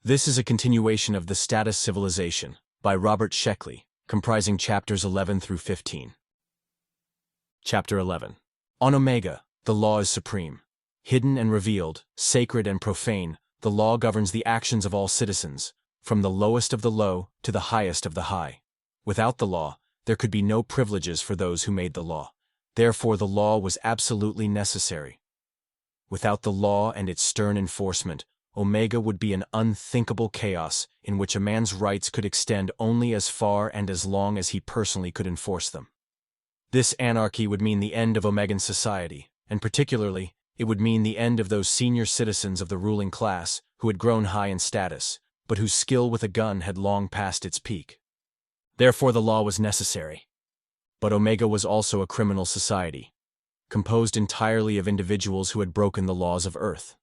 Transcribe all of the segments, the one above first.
This is a continuation of The Status Civilization by Robert Sheckley, comprising chapters 11 through 15. Chapter 11. On Omega, the law is supreme. Hidden and revealed, sacred and profane, the law governs the actions of all citizens, from the lowest of the low to the highest of the high. Without the law, there could be no privileges for those who made the law. Therefore, the law was absolutely necessary. Without the law and its stern enforcement, Omega would be an unthinkable chaos in which a man's rights could extend only as far and as long as he personally could enforce them. This anarchy would mean the end of Omegan society, and particularly, it would mean the end of those senior citizens of the ruling class who had grown high in status, but whose skill with a gun had long passed its peak. Therefore, the law was necessary. But Omega was also a criminal society, composed entirely of individuals who had broken the laws of Earth.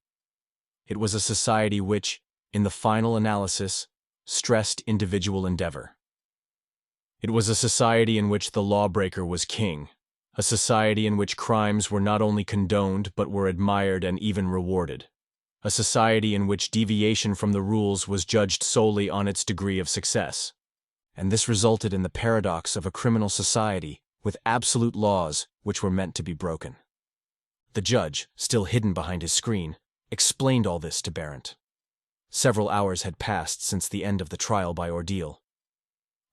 It was a society which, in the final analysis, stressed individual endeavor. It was a society in which the lawbreaker was king, a society in which crimes were not only condoned but were admired and even rewarded, a society in which deviation from the rules was judged solely on its degree of success. And this resulted in the paradox of a criminal society with absolute laws which were meant to be broken. The judge, still hidden behind his screen, explained all this to Barent. Several hours had passed since the end of the trial by ordeal.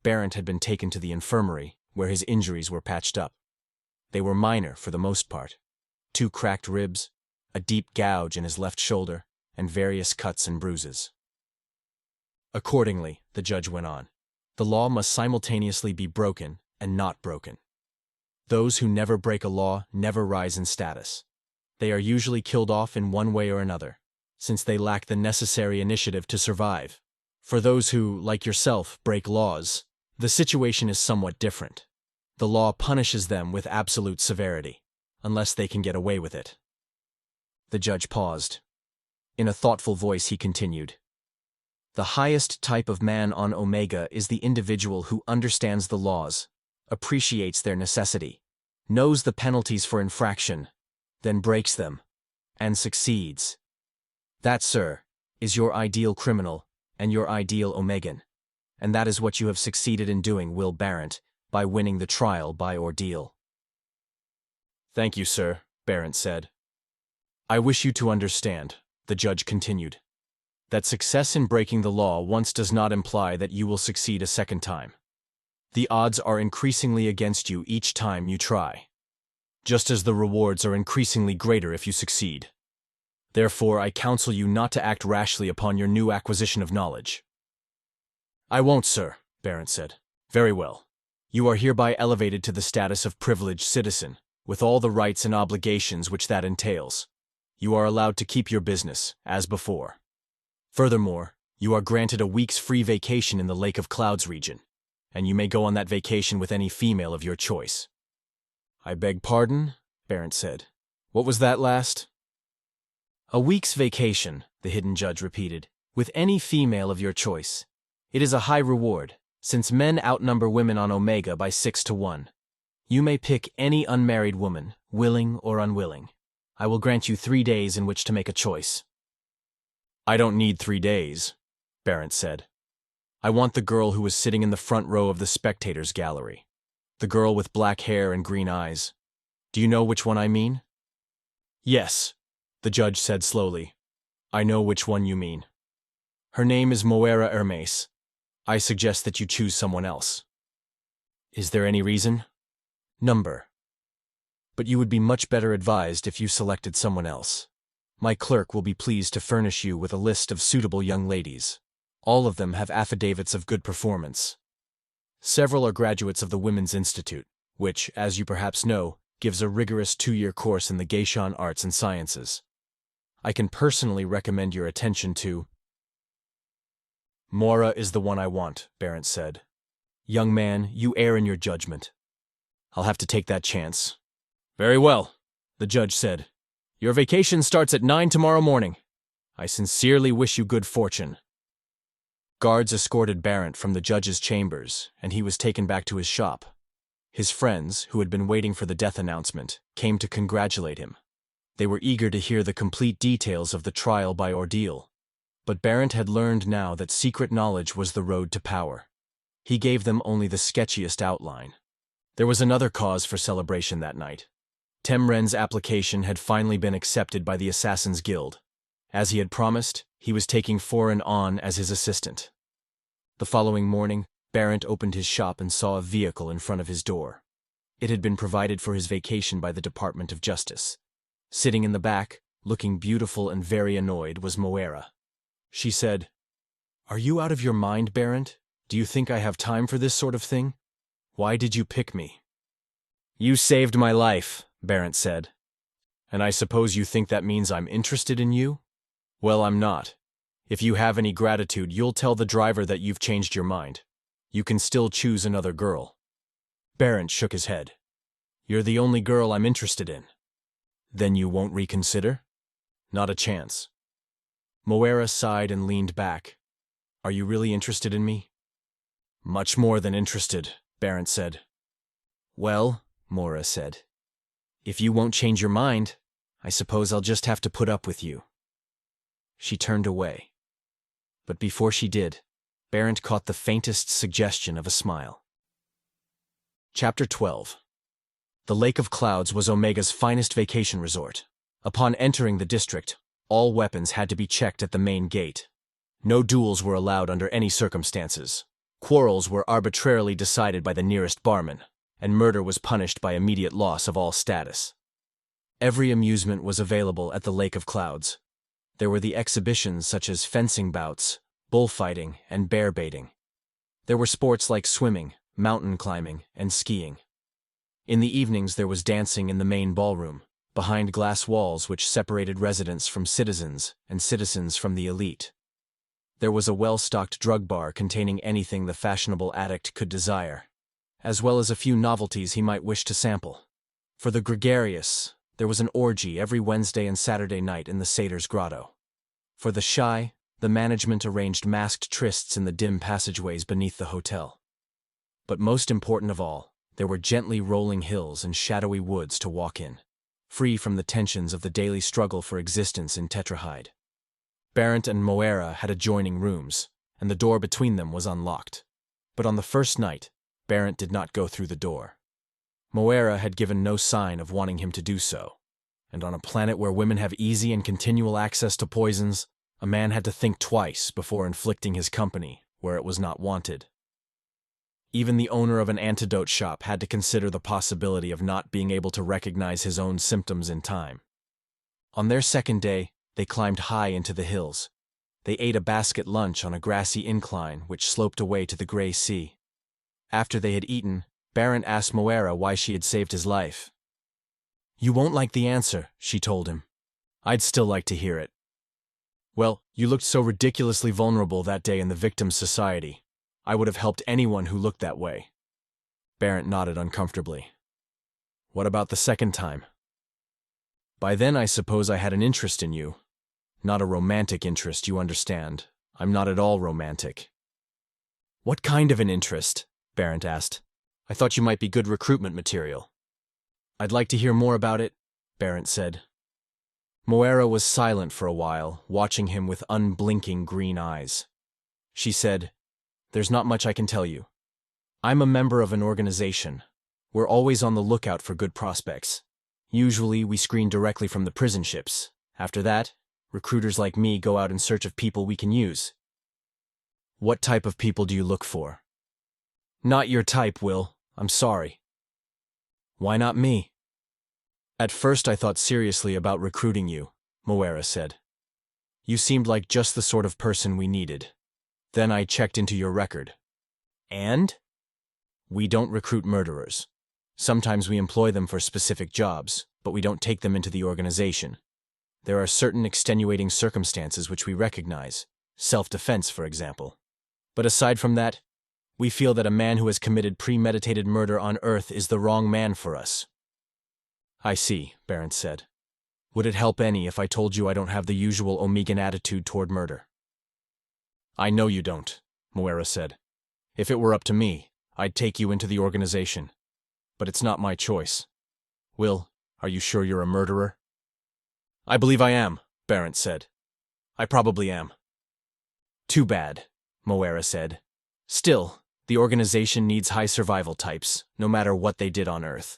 Barent had been taken to the infirmary, where his injuries were patched up. They were minor for the most part: 2 cracked ribs, a deep gouge in his left shoulder, and various cuts and bruises. Accordingly, the judge went on, the law must simultaneously be broken and not broken. Those who never break a law never rise in status. They are usually killed off in one way or another, since they lack the necessary initiative to survive. For those who, like yourself, break laws, the situation is somewhat different. The law punishes them with absolute severity, unless they can get away with it. The judge paused. In a thoughtful voice he continued, the highest type of man on Omega is the individual who understands the laws, appreciates their necessity, knows the penalties for infraction, then breaks them, and succeeds. That, sir, is your ideal criminal and your ideal Omegan, and that is what you have succeeded in doing, Will Barent, by winning the trial by ordeal. Thank you, sir, Barent said. I wish you to understand, the judge continued, that success in breaking the law once does not imply that you will succeed a second time. The odds are increasingly against you each time you try, just as the rewards are increasingly greater if you succeed. Therefore, I counsel you not to act rashly upon your new acquisition of knowledge. I won't, sir, Barent said. Very well. You are hereby elevated to the status of privileged citizen, with all the rights and obligations which that entails. You are allowed to keep your business, as before. Furthermore, you are granted a week's free vacation in the Lake of Clouds region, and you may go on that vacation with any female of your choice. I beg pardon, Barent said. What was that last? A week's vacation, the hidden judge repeated, with any female of your choice. It is a high reward, since men outnumber women on Omega by 6 to 1. You may pick any unmarried woman, willing or unwilling. I will grant you 3 days in which to make a choice. I don't need 3 days, Barent said. I want the girl who was sitting in the front row of the spectators' gallery. The girl with black hair and green eyes. Do you know which one I mean? Yes, the judge said slowly. I know which one you mean. Her name is Moira Hermes. I suggest that you choose someone else. Is there any reason? Number. But you would be much better advised if you selected someone else. My clerk will be pleased to furnish you with a list of suitable young ladies. All of them have affidavits of good performance. Several are graduates of the Women's Institute, which, as you perhaps know, gives a rigorous 2-year course in the Geishan arts and sciences. I can personally recommend your attention to... Moira is the one I want, Barent said. Young man, you err in your judgment. I'll have to take that chance. Very well, the judge said. Your vacation starts at 9 tomorrow morning. I sincerely wish you good fortune. Guards escorted Barent from the judge's chambers, and he was taken back to his shop. His friends, who had been waiting for the death announcement, came to congratulate him. They were eager to hear the complete details of the trial by ordeal. But Barrett had learned now that secret knowledge was the road to power. He gave them only the sketchiest outline. There was another cause for celebration that night. Temren's application had finally been accepted by the Assassin's Guild. As he had promised, he was taking Foreign on as his assistant. The following morning, Barrett opened his shop and saw a vehicle in front of his door. It had been provided for his vacation by the Department of Justice. Sitting in the back, looking beautiful and very annoyed, was Moira. She said, "Are you out of your mind, Barrett? Do you think I have time for this sort of thing? Why did you pick me?" "You saved my life," Barrett said. "And I suppose you think that means I'm interested in you? Well, I'm not. If you have any gratitude, you'll tell the driver that you've changed your mind. You can still choose another girl." Barrett shook his head. "You're the only girl I'm interested in." "Then you won't reconsider?" "Not a chance." Moira sighed and leaned back. "Are you really interested in me?" "Much more than interested," Barrett said. "Well," Moira said, "if you won't change your mind, I suppose I'll just have to put up with you." She turned away. But before she did, Barrett caught the faintest suggestion of a smile. Chapter 12. The Lake of Clouds was Omega's finest vacation resort. Upon entering the district, all weapons had to be checked at the main gate. No duels were allowed under any circumstances. Quarrels were arbitrarily decided by the nearest barman, and murder was punished by immediate loss of all status. Every amusement was available at the Lake of Clouds. There were the exhibitions such as fencing bouts, bullfighting, and bear baiting. There were sports like swimming, mountain climbing, and skiing. In the evenings there was dancing in the main ballroom, behind glass walls which separated residents from citizens and citizens from the elite. There was a well-stocked drug bar containing anything the fashionable addict could desire, as well as a few novelties he might wish to sample. For the gregarious, there was an orgy every Wednesday and Saturday night in the Satyr's Grotto. For the shy, the management arranged masked trysts in the dim passageways beneath the hotel. But most important of all, there were gently rolling hills and shadowy woods to walk in, free from the tensions of the daily struggle for existence in Tetrahide. Barrett and Moira had adjoining rooms, and the door between them was unlocked. But on the first night, Barrett did not go through the door. Moira had given no sign of wanting him to do so, and on a planet where women have easy and continual access to poisons, a man had to think twice before inflicting his company where it was not wanted. Even the owner of an antidote shop had to consider the possibility of not being able to recognize his own symptoms in time. On their second day, they climbed high into the hills. They ate a basket lunch on a grassy incline which sloped away to the gray sea. After they had eaten, Barrett asked Moira why she had saved his life. "You won't like the answer," she told him. "I'd still like to hear it." "Well, you looked so ridiculously vulnerable that day in the victim's society. I would have helped anyone who looked that way." Barrett nodded uncomfortably. "What about the second time?" "By then I suppose I had an interest in you. Not a romantic interest, you understand. I'm not at all romantic." "What kind of an interest?" Barrett asked. "I thought you might be good recruitment material." "I'd like to hear more about it," Barrett said. Moira was silent for a while, watching him with unblinking green eyes. She said, "There's not much I can tell you. I'm a member of an organization. We're always on the lookout for good prospects. Usually we screen directly from the prison ships. After that, recruiters like me go out in search of people we can use." "What type of people do you look for?" "Not your type, Will. I'm sorry." "Why not me?" "At first I thought seriously about recruiting you," Moira said. "You seemed like just the sort of person we needed. Then I checked into your record." "And?" "We don't recruit murderers. Sometimes we employ them for specific jobs, but we don't take them into the organization. There are certain extenuating circumstances which we recognize, self-defense, for example. But aside from that, we feel that a man who has committed premeditated murder on Earth is the wrong man for us." "I see," Barrett said. "Would it help any if I told you I don't have the usual Omegan attitude toward murder?" "I know you don't," Moira said. "If it were up to me, I'd take you into the organization. But it's not my choice. Will, are you sure you're a murderer?" "I believe I am," Barrett said. "I probably am. Too bad, Moira said. Still, the organization needs high survival types, no matter what they did on Earth.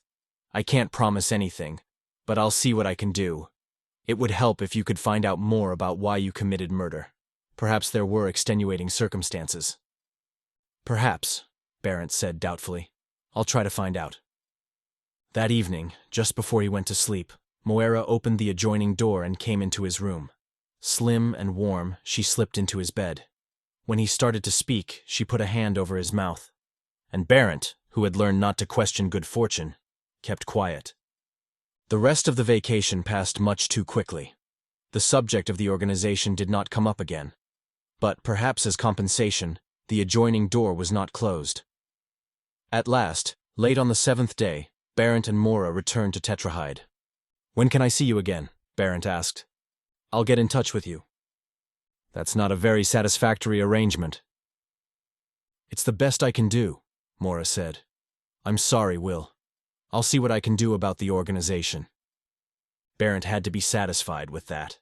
I can't promise anything, but I'll see what I can do. It would help if you could find out more about why you committed murder. Perhaps there were extenuating circumstances. Perhaps, Barrett said doubtfully. I'll try to find out. That evening, just before he went to sleep, Moira opened the adjoining door and came into his room. Slim and warm, she slipped into his bed. When he started to speak, she put a hand over his mouth. And Barrett, who had learned not to question good fortune, kept quiet. The rest of the vacation passed much too quickly. The subject of the organization did not come up again. But perhaps as compensation, the adjoining door was not closed. At last, late on the 7th day, Barrett and Moira returned to Tetrahide. When can I see you again? Barrett asked. I'll get in touch with you. That's not a very satisfactory arrangement. It's the best I can do, Moira said. I'm sorry, Will. I'll see what I can do about the organization. Barrett had to be satisfied with that.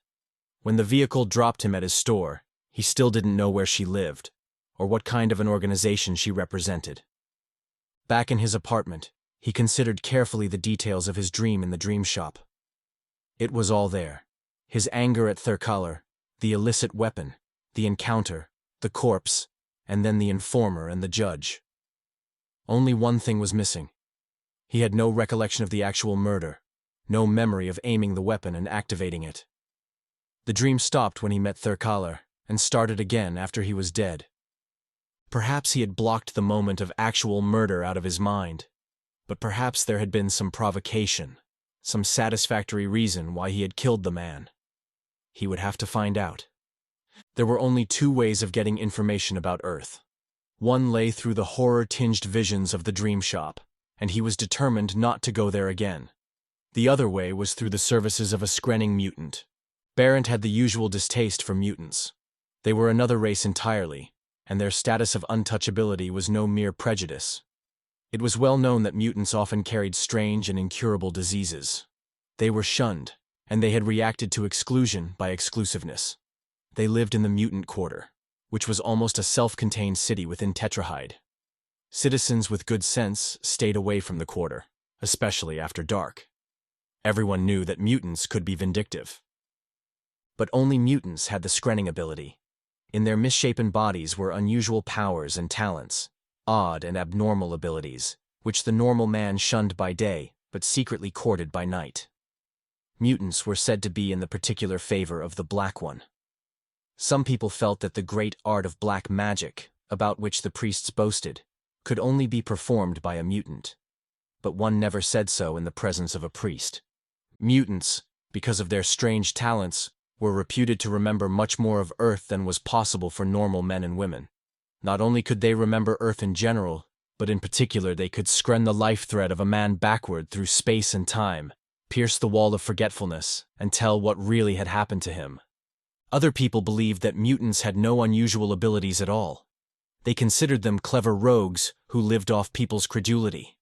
When the vehicle dropped him at his store, he still didn't know where she lived, or what kind of an organization she represented. Back in his apartment, he considered carefully the details of his dream in the dream shop. It was all there. His anger at Thurkaller, the illicit weapon, the encounter, the corpse, and then the informer and the judge. Only one thing was missing. He had no recollection of the actual murder, no memory of aiming the weapon and activating it. The dream stopped when he met Thurkaller, and started again after he was dead. Perhaps he had blocked the moment of actual murder out of his mind, but perhaps there had been some provocation, some satisfactory reason why he had killed the man. He would have to find out. There were only two ways of getting information about Earth. One lay through the horror-tinged visions of the dream shop, and he was determined not to go there again. The other way was through the services of a Skrenning mutant. Barrett had the usual distaste for mutants. They were another race entirely, and their status of untouchability was no mere prejudice. It was well known that mutants often carried strange and incurable diseases. They were shunned, and they had reacted to exclusion by exclusiveness. They lived in the mutant quarter, which was almost a self-contained city within Tetrahide. Citizens with good sense stayed away from the quarter, especially after dark. Everyone knew that mutants could be vindictive. But only mutants had the Skrenning ability. In their misshapen bodies were unusual powers and talents, odd and abnormal abilities, which the normal man shunned by day, but secretly courted by night. Mutants were said to be in the particular favor of the Black One. Some people felt that the great art of black magic, about which the priests boasted, could only be performed by a mutant. But one never said so in the presence of a priest. Mutants, because of their strange talents, were reputed to remember much more of Earth than was possible for normal men and women. Not only could they remember Earth in general, but in particular they could skren the life thread of a man backward through space and time, pierce the wall of forgetfulness, and tell what really had happened to him. Other people believed that mutants had no unusual abilities at all. They considered them clever rogues who lived off people's credulity.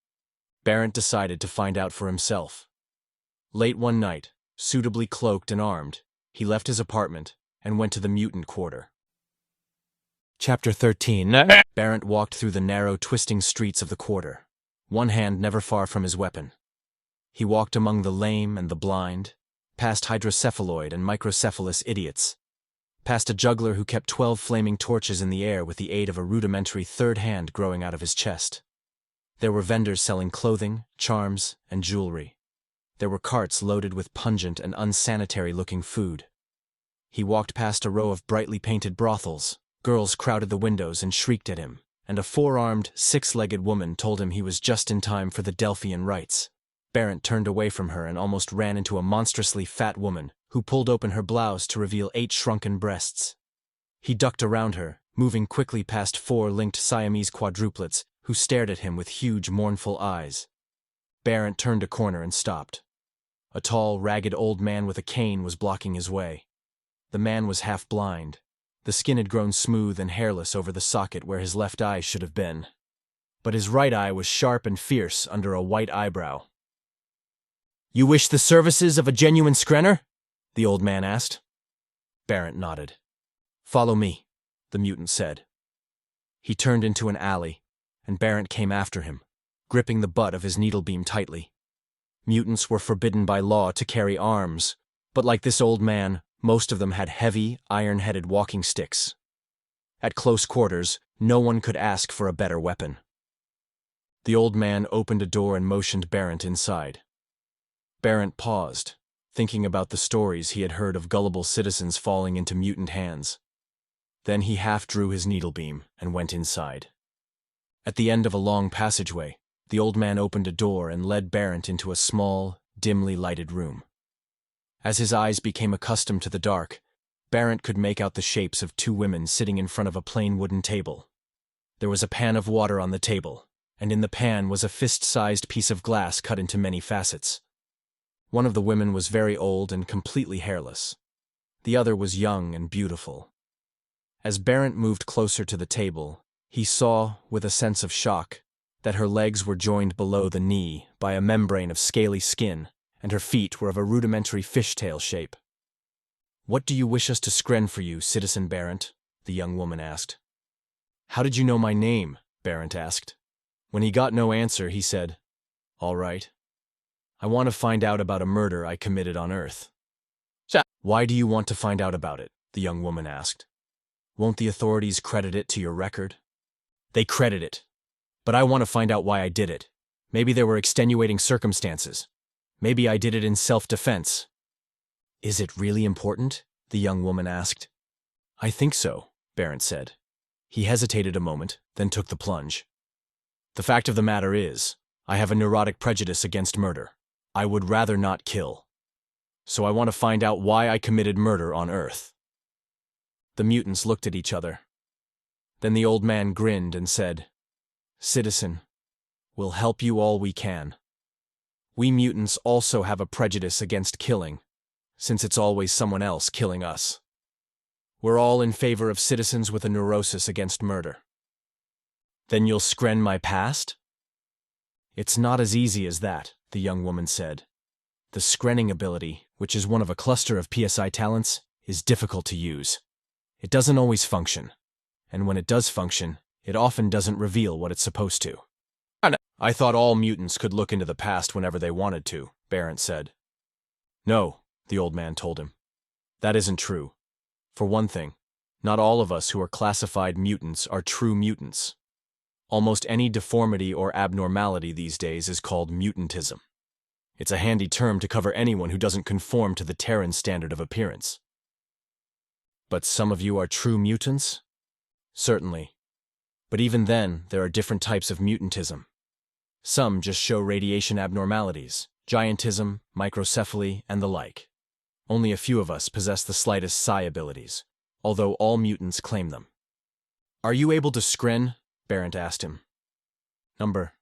Barrett decided to find out for himself. Late one night, suitably cloaked and armed, he left his apartment and went to the mutant quarter. Chapter 13. Barrett walked through the narrow, twisting streets of the quarter, one hand never far from his weapon. He walked among the lame and the blind, past hydrocephaloid and microcephalous idiots, past a juggler who kept 12 flaming torches in the air with the aid of a rudimentary third hand growing out of his chest. There were vendors selling clothing, charms, and jewelry. There were carts loaded with pungent and unsanitary-looking food. He walked past a row of brightly painted brothels. Girls crowded the windows and shrieked at him, and a four-armed, six-legged woman told him he was just in time for the Delphian rites. Barrett turned away from her and almost ran into a monstrously fat woman who pulled open her blouse to reveal 8 shrunken breasts. He ducked around her, moving quickly past 4 linked Siamese quadruplets who stared at him with huge, mournful eyes. Barrett turned a corner and stopped. A tall, ragged old man with a cane was blocking his way. The man was half blind. The skin had grown smooth and hairless over the socket where his left eye should have been. But his right eye was sharp and fierce under a white eyebrow. "You wish the services of a genuine Skrenner?" the old man asked. Barrett nodded. "Follow me," the mutant said. He turned into an alley, and Barrett came after him, gripping the butt of his needlebeam tightly. Mutants were forbidden by law to carry arms, but like this old man, most of them had heavy, iron-headed walking sticks. At close quarters, no one could ask for a better weapon. The old man opened a door and motioned Barrett inside. Barrett paused, thinking about the stories he had heard of gullible citizens falling into mutant hands. Then he half drew his needlebeam and went inside. At the end of a long passageway, the old man opened a door and led Barrett into a small, dimly lighted room. As his eyes became accustomed to the dark, Barrett could make out the shapes of two women sitting in front of a plain wooden table. There was a pan of water on the table, and in the pan was a fist-sized piece of glass cut into many facets. One of the women was very old and completely hairless. The other was young and beautiful. As Barrett moved closer to the table, he saw, with a sense of shock, that her legs were joined below the knee by a membrane of scaly skin, and her feet were of a rudimentary fishtail shape. "What do you wish us to scren for you, Citizen Barrett?" the young woman asked. "How did you know my name?" Barrett asked. When he got no answer, he said, "All right. I want to find out about a murder I committed on Earth." "Why do you want to find out about it?" the young woman asked. "Won't the authorities credit it to your record?" "They credit it. But I want to find out why I did it. Maybe there were extenuating circumstances. Maybe I did it in self-defense." "Is it really important?" the young woman asked. "I think so," Barrett said. He hesitated a moment, then took the plunge. "The fact of the matter is, I have a neurotic prejudice against murder. I would rather not kill. So I want to find out why I committed murder on Earth." The mutants looked at each other. Then the old man grinned and said, "Citizen, we'll help you all we can. We mutants also have a prejudice against killing, since it's always someone else killing us. We're all in favor of citizens with a neurosis against murder." "Then you'll scren my past?" "It's not as easy as that," the young woman said. "The screnning ability, which is one of a cluster of PSI talents, is difficult to use. It doesn't always function, and when it does function, it often doesn't reveal what it's supposed to." "I thought all mutants could look into the past whenever they wanted to," Barrett said. "No," the old man told him. "That isn't true. For one thing, not all of us who are classified mutants are true mutants. Almost any deformity or abnormality these days is called mutantism. It's a handy term to cover anyone who doesn't conform to the Terran standard of appearance." "But some of you are true mutants?" "Certainly. But even then, there are different types of mutantism. Some just show radiation abnormalities, giantism, microcephaly, and the like. Only a few of us possess the slightest psi abilities, although all mutants claim them." "Are you able to scren?" Barrett asked him. "Number."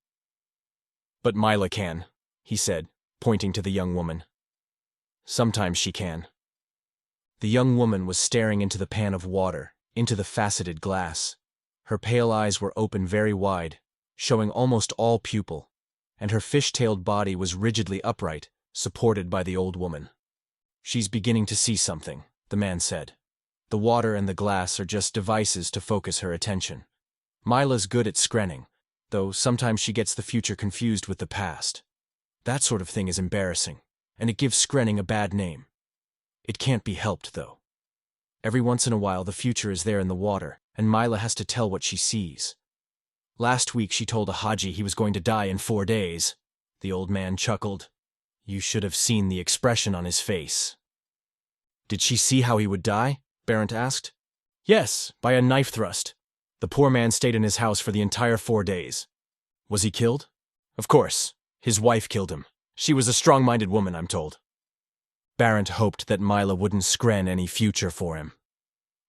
"But Mila can," he said, pointing to the young woman. "Sometimes she can." The young woman was staring into the pan of water, into the faceted glass. Her pale eyes were open very wide, showing almost all pupil, and her fish-tailed body was rigidly upright, supported by the old woman. "She's beginning to see something," the man said. "The water and the glass are just devices to focus her attention. Mila's good at screnning, though sometimes she gets the future confused with the past. That sort of thing is embarrassing, and it gives screnning a bad name. It can't be helped, though. Every once in a while the future is there in the water, and Mila has to tell what she sees. Last week she told a Haji he was going to die in 4 days. The old man chuckled. You should have seen the expression on his face. "Did she see how he would die?" Barrett asked. "Yes, by a knife thrust. The poor man stayed in his house for the entire 4 days. "Was he killed?" "Of course. His wife killed him. She was a strong-minded woman, I'm told." Barrett hoped that Mila wouldn't scren any future for him.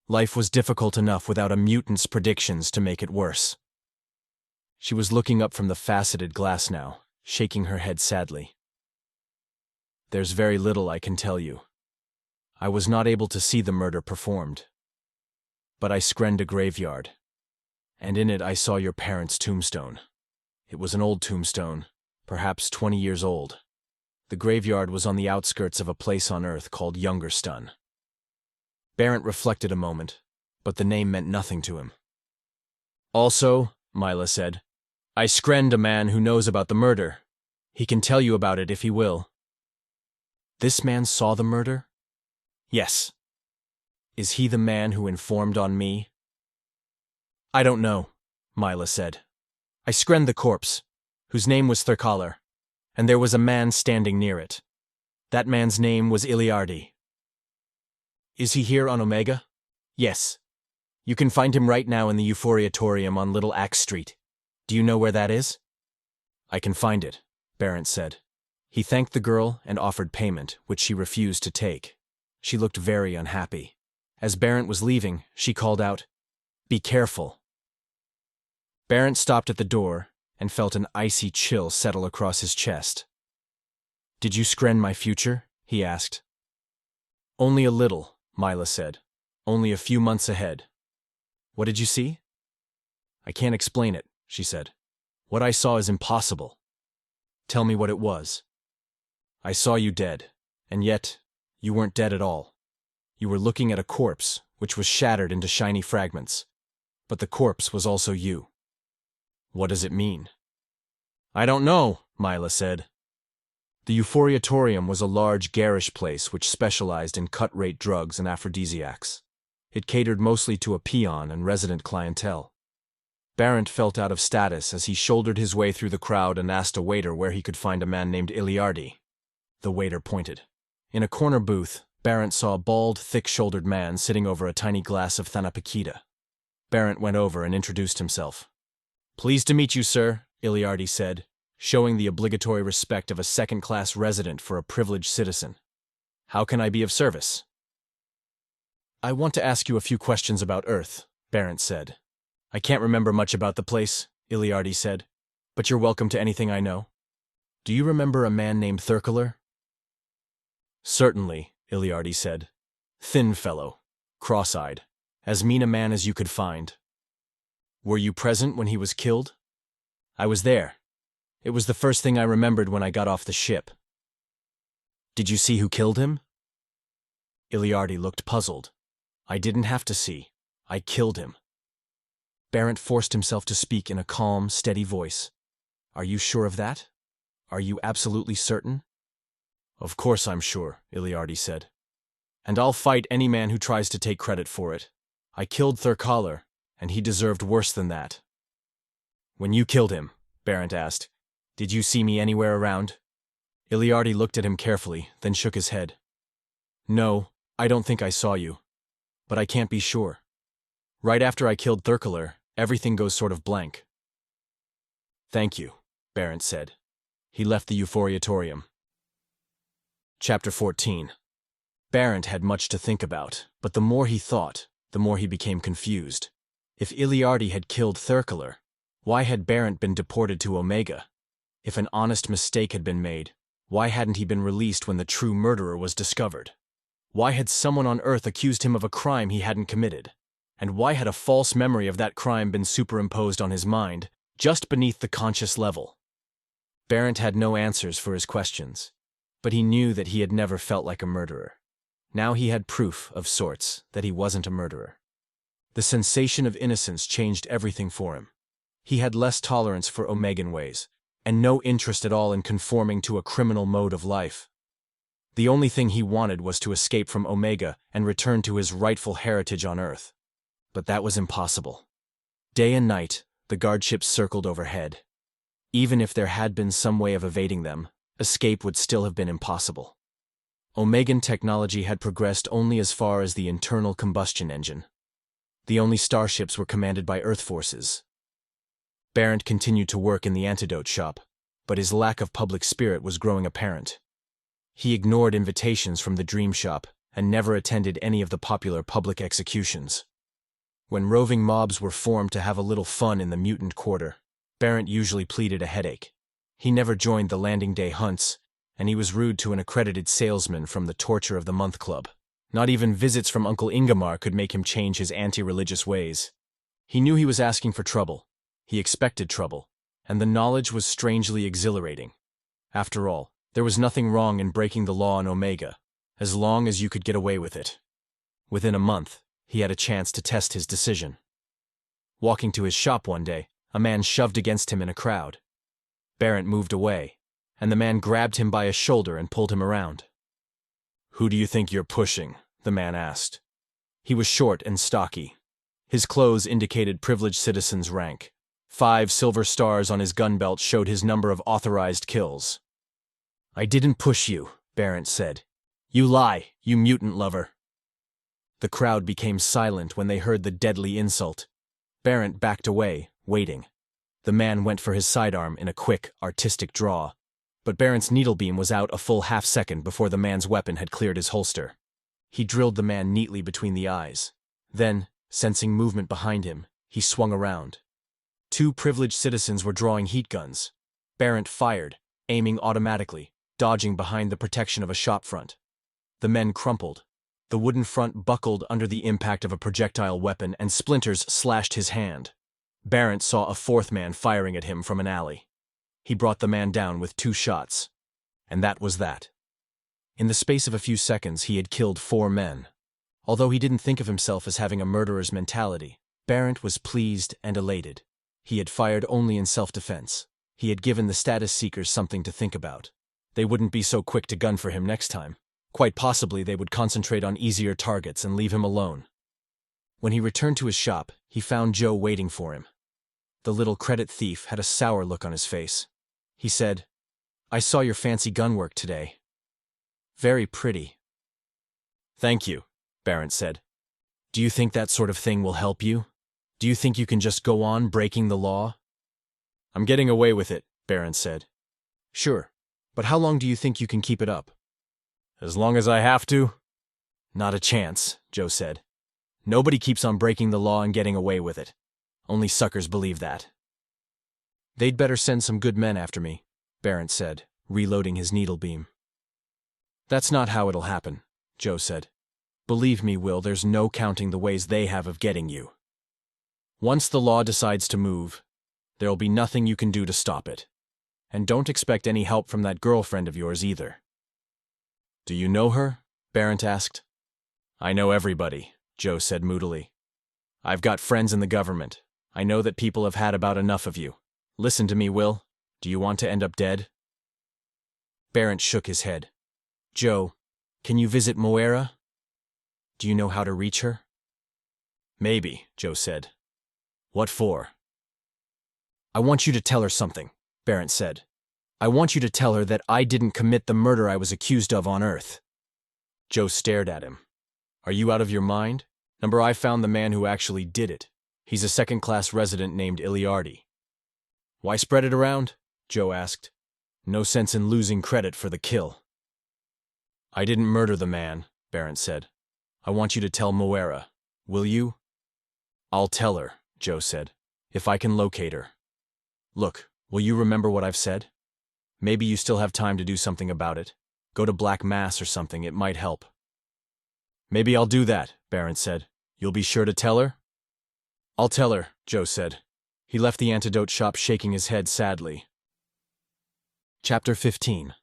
Life was difficult enough without a mutant's predictions to make it worse. She was looking up from the faceted glass now, shaking her head sadly. "There's very little I can tell you. I was not able to see the murder performed. But I screnned a graveyard, and in it I saw your parents' tombstone. It was an old tombstone, perhaps 20 years old. The graveyard was on the outskirts of a place on Earth called Youngerstun." Barrett reflected a moment, but the name meant nothing to him. Also, Mila said, I screened a man who knows about the murder. He can tell you about it if he will. This man saw the murder? Yes. Is he the man who informed on me? I don't know, Mila said. I screened the corpse, whose name was Thirkaler, and there was a man standing near it. That man's name was Iliardi. Is he here on Omega? Yes. You can find him right now in the Euphoriatorium on Little Axe Street. Do you know where that is? I can find it, Barent said. He thanked the girl and offered payment, which she refused to take. She looked very unhappy. As Barent was leaving, she called out, Be careful. Barent stopped at the door and felt an icy chill settle across his chest. Did you screen my future? He asked. Only a little, Mila said. Only a few months ahead. What did you see? I can't explain it, she said. What I saw is impossible. Tell me what it was. I saw you dead, and yet you weren't dead at all. You were looking at a corpse, which was shattered into shiny fragments. But the corpse was also you. What does it mean? I don't know, Mila said. The Euphoriatorium was a large, garish place which specialized in cut-rate drugs and aphrodisiacs. It catered mostly to a peon and resident clientele. Barent felt out of status as he shouldered his way through the crowd and asked a waiter where he could find a man named Iliardi. The waiter pointed. In a corner booth, Barent saw a bald, thick-shouldered man sitting over a tiny glass of Thanapakita. Barent went over and introduced himself. Pleased to meet you, sir, Iliardi said, showing the obligatory respect of a second-class resident for a privileged citizen. How can I be of service? I want to ask you a few questions about Earth, Barent said. I can't remember much about the place, Iliardi said, but you're welcome to anything I know. Do you remember a man named Thirkaler? Certainly, Iliardi said. Thin fellow, cross-eyed, as mean a man as you could find. Were you present when he was killed? I was there. It was the first thing I remembered when I got off the ship. Did you see who killed him? Iliardi looked puzzled. I didn't have to see. I killed him. Barent forced himself to speak in a calm, steady voice. Are you sure of that? Are you absolutely certain? Of course I'm sure, Iliardi said. And I'll fight any man who tries to take credit for it. I killed Thirkaler, and he deserved worse than that. When you killed him, Barent asked, did you see me anywhere around? Iliardi looked at him carefully, then shook his head. No, I don't think I saw you. But I can't be sure. Right after I killed Thirkaler, everything goes sort of blank. Thank you, Barent said. He left the Euphoriatorium. Chapter 14. Barent had much to think about, but the more he thought, the more he became confused. If Iliardi had killed Thirkaler, why had Barent been deported to Omega? If an honest mistake had been made, why hadn't he been released when the true murderer was discovered? Why had someone on Earth accused him of a crime he hadn't committed? And why had a false memory of that crime been superimposed on his mind, just beneath the conscious level? Barent had no answers for his questions, but he knew that he had never felt like a murderer. Now he had proof, of sorts, that he wasn't a murderer. The sensation of innocence changed everything for him. He had less tolerance for Omegan ways, and no interest at all in conforming to a criminal mode of life. The only thing he wanted was to escape from Omega and return to his rightful heritage on Earth. But that was impossible. Day and night, the guardships circled overhead. Even if there had been some way of evading them, escape would still have been impossible. Omegan technology had progressed only as far as the internal combustion engine. The only starships were commanded by Earth forces. Barent continued to work in the antidote shop, but his lack of public spirit was growing apparent. He ignored invitations from the Dream Shop and never attended any of the popular public executions. When roving mobs were formed to have a little fun in the mutant quarter, Barent usually pleaded a headache. He never joined the landing day hunts, and he was rude to an accredited salesman from the Torture of the Month Club. Not even visits from Uncle Ingemar could make him change his anti-religious ways. He knew he was asking for trouble. He expected trouble, and the knowledge was strangely exhilarating. After all, there was nothing wrong in breaking the law on Omega, as long as you could get away with it. Within a month, he had a chance to test his decision. Walking to his shop one day, a man shoved against him in a crowd. Barrett moved away, and the man grabbed him by a shoulder and pulled him around. "Who do you think you're pushing?" the man asked. He was short and stocky. His clothes indicated privileged citizen's rank. 5 silver stars on his gun belt showed his number of authorized kills. "I didn't push you," Barrett said. "You lie, you mutant lover." The crowd became silent when they heard the deadly insult. Barrett backed away, waiting. The man went for his sidearm in a quick, artistic draw. But Barrett's needlebeam was out a full half-second before the man's weapon had cleared his holster. He drilled the man neatly between the eyes. Then, sensing movement behind him, he swung around. 2 privileged citizens were drawing heat guns. Barrett fired, aiming automatically, dodging behind the protection of a shop front. The men crumpled. The wooden front buckled under the impact of a projectile weapon and splinters slashed his hand. Barrett saw a 4th man firing at him from an alley. He brought the man down with 2 shots. And that was that. In the space of a few seconds, he had killed 4 men. Although he didn't think of himself as having a murderer's mentality, Barrett was pleased and elated. He had fired only in self-defense. He had given the status seekers something to think about. They wouldn't be so quick to gun for him next time. Quite possibly they would concentrate on easier targets and leave him alone. When he returned to his shop, he found Joe waiting for him. The little credit thief had a sour look on his face. He said, "I saw your fancy gun work today. Very pretty." "Thank you," Barrett said. "Do you think that sort of thing will help you? Do you think you can just go on breaking the law?" "I'm getting away with it," Barrett said. "Sure, but how long do you think you can keep it up?" "As long as I have to." "Not a chance," Joe said. "Nobody keeps on breaking the law and getting away with it. Only suckers believe that." "They'd better send some good men after me," Barrett said, reloading his needlebeam. "That's not how it'll happen," Joe said. "Believe me, Will, there's no counting the ways they have of getting you. Once the law decides to move, there'll be nothing you can do to stop it. And don't expect any help from that girlfriend of yours either." "Do you know her?" Barrett asked. "I know everybody," Joe said moodily. "I've got friends in the government. I know that people have had about enough of you. Listen to me, Will. Do you want to end up dead?" Barrett shook his head. "Joe, can you visit Moira? Do you know how to reach her?" "Maybe," Joe said. "What for?" "I want you to tell her something," Barrett said. "I want you to tell her that I didn't commit the murder I was accused of on Earth." Joe stared at him. "Are you out of your mind? Number, I found the man who actually did it. He's a second-class resident named Iliardi." "Why spread it around?" Joe asked. "No sense in losing credit for the kill." "I didn't murder the man," Barrett said. "I want you to tell Moira. Will you?" "I'll tell her," Joe said, "if I can locate her. Look, will you remember what I've said? Maybe you still have time to do something about it. Go to Black Mass or something, it might help." "Maybe I'll do that," Barrett said. "You'll be sure to tell her?" "I'll tell her," Joe said. He left the antidote shop shaking his head sadly. Chapter 15.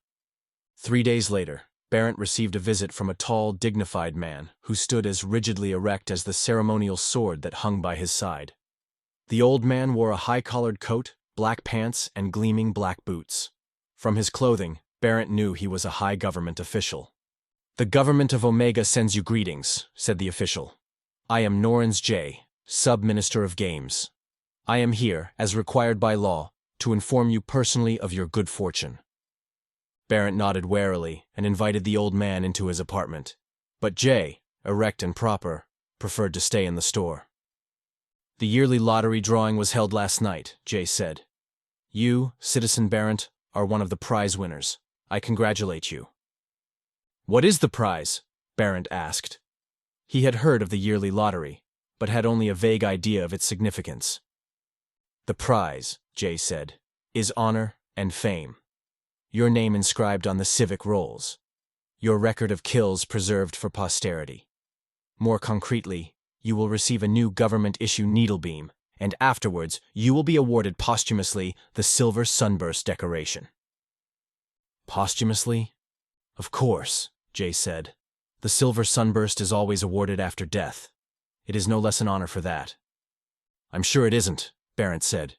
3 days later, Barrett received a visit from a tall, dignified man who stood as rigidly erect as the ceremonial sword that hung by his side. The old man wore a high-collared coat, black pants, and gleaming black boots. From his clothing, Barrett knew he was a high government official. "The government of Omega sends you greetings," said the official. "I am Norrens J., Sub-Minister of Games. I am here, as required by law, to inform you personally of your good fortune." Barrett nodded warily and invited the old man into his apartment. But Jay, erect and proper, preferred to stay in the store. "The yearly lottery drawing was held last night," Jay said. "You, Citizen Barrett, are one of the prize winners. I congratulate you." "What is the prize?" Barrett asked. He had heard of the yearly lottery, but had only a vague idea of its significance. "The prize," Jay said, "is honor and fame. Your name inscribed on the civic rolls. Your record of kills preserved for posterity. More concretely, you will receive a new government-issue needlebeam, and afterwards you will be awarded posthumously the Silver Sunburst decoration." "Posthumously?" "Of course," Jay said. "The Silver Sunburst is always awarded after death. It is no less an honor for that. I'm sure it isn't, Barrett said.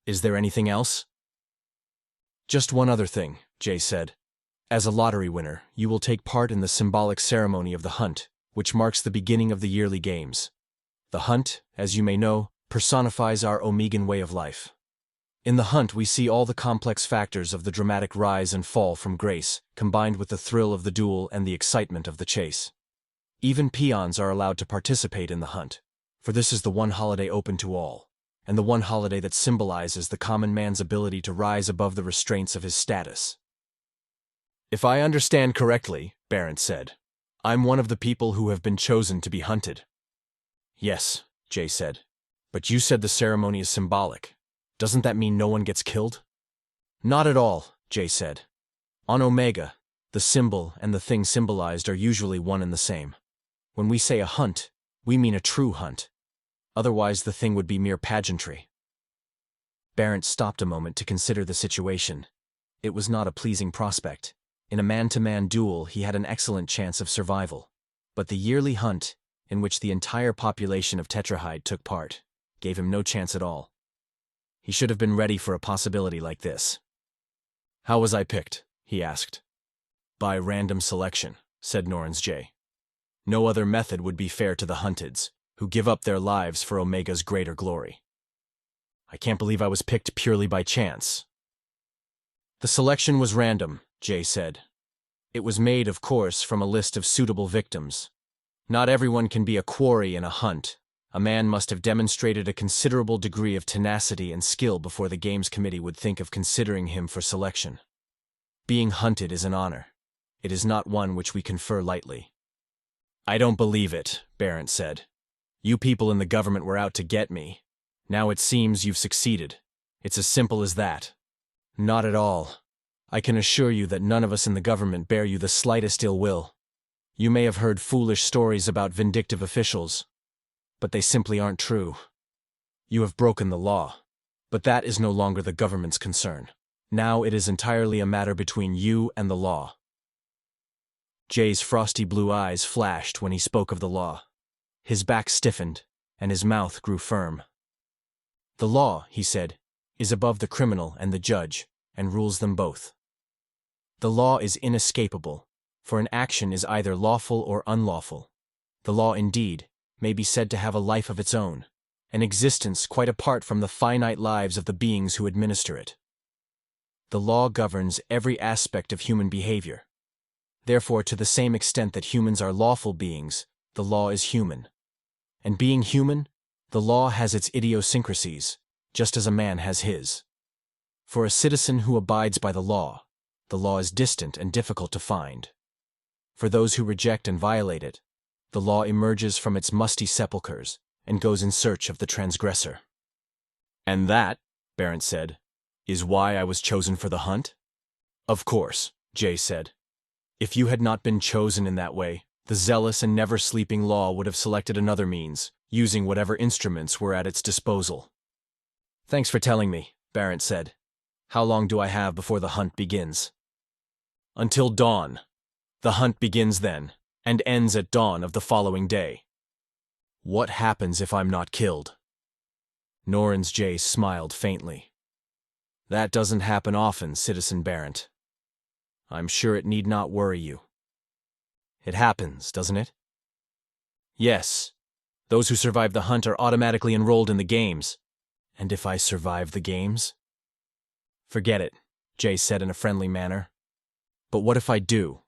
Is there anything else? Just one other thing, Jay said. As a lottery winner, you will take part in the symbolic ceremony of the hunt, which marks the beginning of the yearly games. The hunt, as you may know, personifies our Omegan way of life. In the hunt, we see all the complex factors of the dramatic rise and fall from grace, combined with the thrill of the duel and the excitement of the chase. Even peons are allowed to participate in the hunt, for this is the one holiday open to all, and the one holiday that symbolizes the common man's ability to rise above the restraints of his status. If I understand correctly, Barrett said, I'm one of the people who have been chosen to be hunted. Yes, Jay said, but you said the ceremony is symbolic. Doesn't that mean no one gets killed? Not at all, Jay said. On Omega, the symbol and the thing symbolized are usually one and the same. When we say a hunt, we mean a true hunt. Otherwise, the thing would be mere pageantry. Barrett stopped a moment to consider the situation. It was not a pleasing prospect. In a man-to-man duel, he had an excellent chance of survival. But the yearly hunt, in which the entire population of Tetrahide took part, gave him no chance at all. He should have been ready for a possibility like this. How was I picked? He asked. By random selection, said Norrens J. No other method would be fair to the hunteds, who give up their lives for Omega's greater glory. I can't believe I was picked purely by chance. The selection was random, Jay said. It was made, of course, from a list of suitable victims. Not everyone can be a quarry in a hunt. A man must have demonstrated a considerable degree of tenacity and skill before the Games Committee would think of considering him for selection. Being hunted is an honor. It is not one which we confer lightly. I don't believe it, Barrett said. You people in the government were out to get me. Now it seems you've succeeded. It's as simple as that. Not at all. I can assure you that none of us in the government bear you the slightest ill will. You may have heard foolish stories about vindictive officials, but they simply aren't true. You have broken the law, but that is no longer the government's concern. Now it is entirely a matter between you and the law. Jay's frosty blue eyes flashed when he spoke of the law. His back stiffened, and his mouth grew firm. The law, he said, is above the criminal and the judge, and rules them both. The law is inescapable, for an action is either lawful or unlawful. The law, indeed, may be said to have a life of its own, an existence quite apart from the finite lives of the beings who administer it. The law governs every aspect of human behavior. Therefore, to the same extent that humans are lawful beings, the law is human. And being human, the law has its idiosyncrasies, just as a man has his. For a citizen who abides by the law is distant and difficult to find. For those who reject and violate it, the law emerges from its musty sepulchres and goes in search of the transgressor. And that, Barrett said, is why I was chosen for the hunt? Of course, Jay said. If you had not been chosen in that way, the zealous and never-sleeping law would have selected another means, using whatever instruments were at its disposal. Thanks for telling me, Barrett said. How long do I have before the hunt begins? Until dawn. The hunt begins then, and ends at dawn of the following day. What happens if I'm not killed? Norrens J. smiled faintly. That doesn't happen often, Citizen Barrett. I'm sure it need not worry you. It happens, doesn't it? Yes. Those who survive the hunt are automatically enrolled in the games. And if I survive the games? Forget it, Jay said in a friendly manner. But what if I do?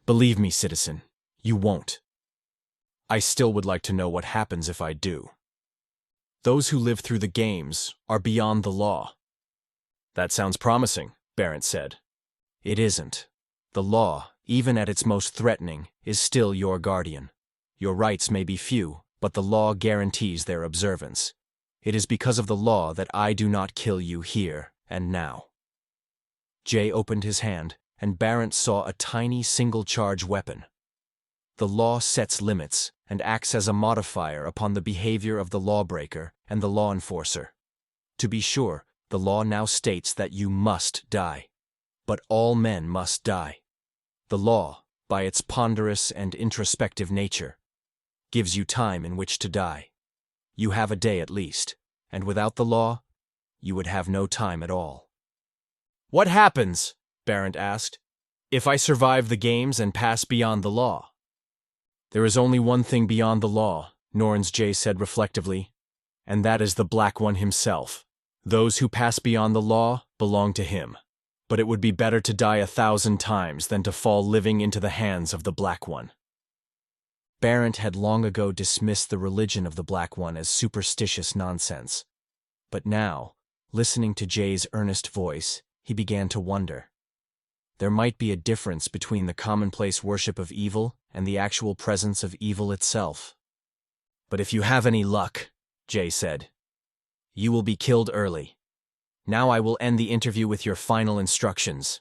Believe me, citizen, you won't. I still would like to know what happens if I do. Those who live through the games are beyond the law. That sounds promising, Barrett said. It isn't. The law, even at its most threatening, is still your guardian. Your rights may be few, but the law guarantees their observance. It is because of the law that I do not kill you here and now. Jay opened his hand, and Barrett saw a tiny single-charge weapon. The law sets limits and acts as a modifier upon the behavior of the lawbreaker and the law enforcer. To be sure, the law now states that you must die. But all men must die. The law, by its ponderous and introspective nature, gives you time in which to die. You have a day at least, and without the law, you would have no time at all. What happens, Barent asked, if I survive the games and pass beyond the law? There is only one thing beyond the law, Norns J said reflectively, and that is the Black One himself. Those who pass beyond the law belong to him, but it would be better to die 1,000 times than to fall living into the hands of the Black One. Barent had long ago dismissed the religion of the Black One as superstitious nonsense, but now, listening to Jay's earnest voice, he began to wonder. There might be a difference between the commonplace worship of evil and the actual presence of evil itself. But if you have any luck, Jay said, you will be killed early. Now I will end the interview with your final instructions.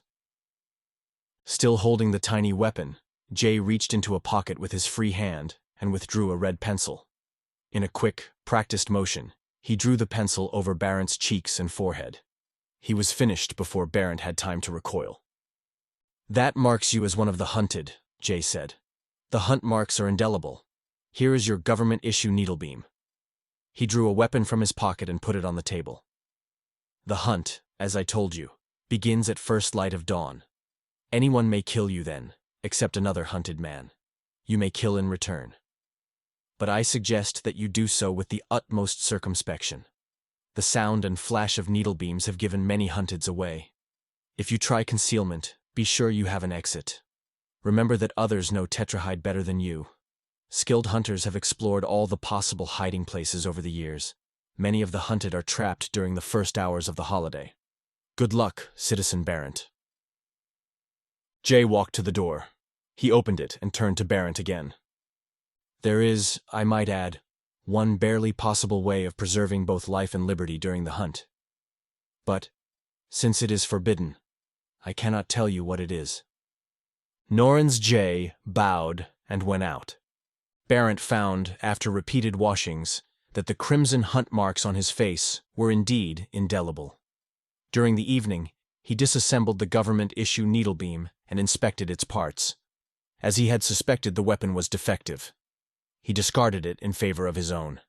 Still holding the tiny weapon, Jay reached into a pocket with his free hand and withdrew a red pencil. In a quick, practiced motion, he drew the pencil over Barent's cheeks and forehead. He was finished before Barent had time to recoil. That marks you as one of the hunted, Jay said. The hunt marks are indelible. Here is your government-issue needlebeam. He drew a weapon from his pocket and put it on the table. The hunt, as I told you, begins at first light of dawn. Anyone may kill you then, except another hunted man. You may kill in return. But I suggest that you do so with the utmost circumspection. The sound and flash of needlebeams have given many hunteds away. If you try concealment, be sure you have an exit. Remember that others know Tetrahide better than you. Skilled hunters have explored all the possible hiding places over the years. Many of the hunted are trapped during the first hours of the holiday. Good luck, Citizen Barent. Jay walked to the door. He opened it and turned to Barent again. There is, I might add, one barely possible way of preserving both life and liberty during the hunt. But, since it is forbidden, I cannot tell you what it is. Norns J bowed and went out. Barent found, after repeated washings, that the crimson hunt marks on his face were indeed indelible. During the evening, he disassembled the government-issue needlebeam and inspected its parts. As he had suspected, the weapon was defective. He discarded it in favor of his own.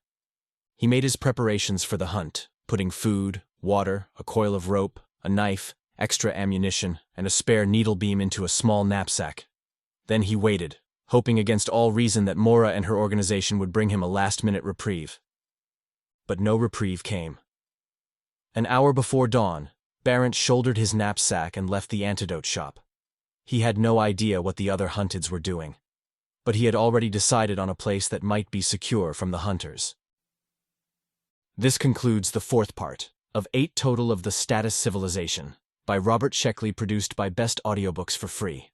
He made his preparations for the hunt, putting food, water, a coil of rope, a knife, extra ammunition, and a spare needlebeam into a small knapsack. Then he waited, hoping against all reason that Mora and her organization would bring him a last-minute reprieve. But no reprieve came. An hour before dawn, Barent shouldered his knapsack and left the antidote shop. He had no idea what the other hunteds were doing, but he had already decided on a place that might be secure from the hunters. This concludes the 4th part of 8 total of The Status Civilization by Robert Sheckley, produced by Best Audiobooks for free.